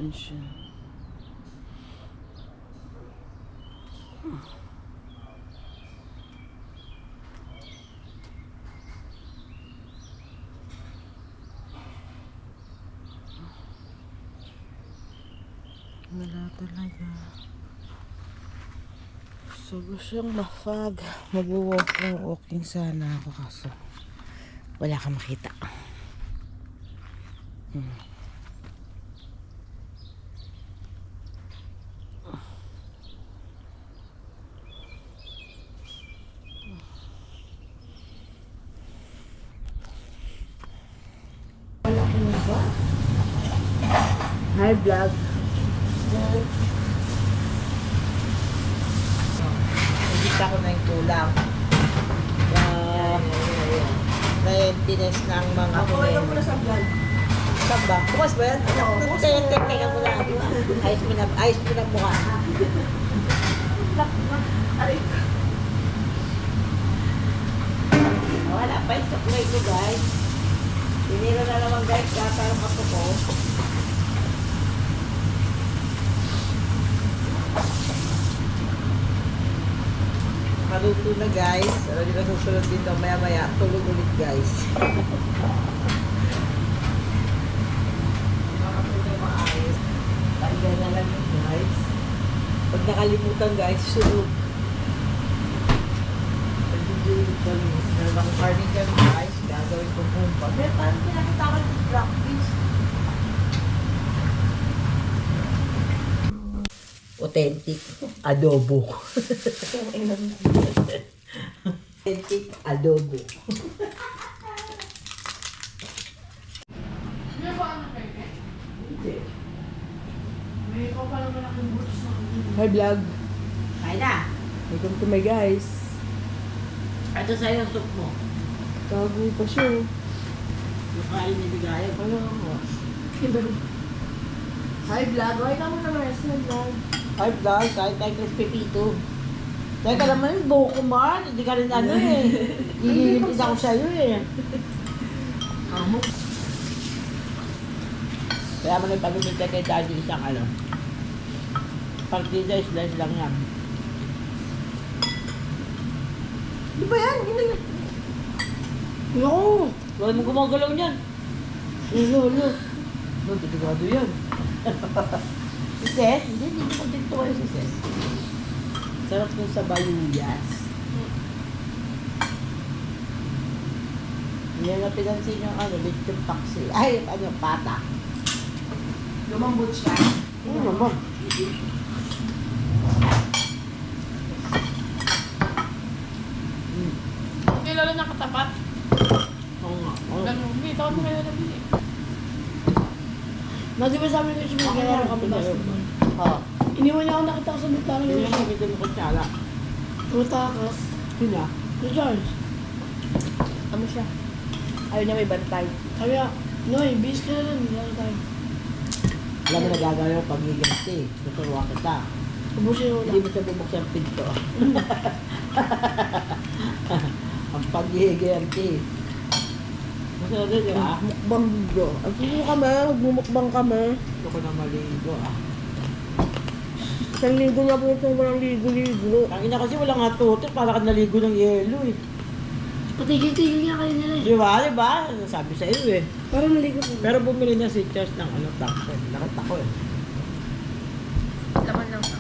Yan siya. Wala talaga. So siyang mafag. Mag-walking sana ako kaso wala kang makita. Hi vlog. Nakita ko na yung tulang. Na-emptiness ng mga kumain. Ako na sa vlog. Saan ba? Bukas ba yan? Teka mo na. Ayos mo na mukha. Wala pa yung supply ko guys. Piniro na naman guys. Parang ako ko. Maluto na guys. Ano di ba susunod dito maya-maya. Tulog ulit guys. Tanggal na lang yun guys. Pag nakalimutan guys, sunog. Pag-enjoy kami. Nalabang farming kami guys. Gagawin ko pumpa. Pero paano pinakita ko yung black beans? Authentic adobo. Authentic adobo. Hi vlog. Kaya na. Welcome to my guys. Ito sa'yo yung soup mo. Tago pa siya. Yung kain ni Bigaya. Ano mo? Hi vlog. Why ka mo naman sa vlog? Hi vlog. Kahit tayo crispy pito. Teka naman yung buhok ko man. Hindi ka rin ano eh. Iinipid ako sa'yo eh. Kaya mo nagpagumit ka kay daddy isang ano. Partida slice lang yan. Di ba yan? No! Huwag mo gumagalaw niyan. Lolo. No, delikado yan. Si Ses? Hindi ko dito kayo si Ses. Sarap kung sa bayuyas. Hindi na pinansin yung ano, lechon paksi. Ay, ano, pata. Lumambot siya. Oo naman. Hindi lalo nakatapat. Oo nga. Oo. Ganun, hindi. Tawag mo kayo na bili. Di ba sabi ko siya maglalaro kami basketball? Oo. Iniwan niya ako nakita ko sa bintana Hindi niya. na nakikita mo kutsala. Tutakas. Sino? Si Charles. Ano siya? Ayaw niya may bantay. Kaya, Noy, bis ka na lang. Lalo tayo. Alam mo nagagawin yung pag-giganti. Tuturuan kita. Ubusin yung Hindi ulam. mo siya bubuksan ang pinto. Ang pag-giganti. Masarap rin ah. Mukbang bro. Ang suso kami, magmumukbang kami. Gusto ko na maligo ah. Isang ligo nga po ito, walang ligo-ligo. Ang ina kasi wala nga tutok. Para ka naligo ng yelo eh. Patigil-tigil nga kayo nila eh. Di ba? Di ba? Sabi sa iyo eh. Parang naligo po. Pero bumili na si Charles ng ano, takso. Nakita ko eh. Laman lang sa.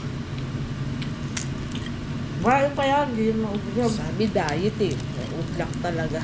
Wala pa yan. Hindi yun maubos. Sabi diet eh. Ublak talaga.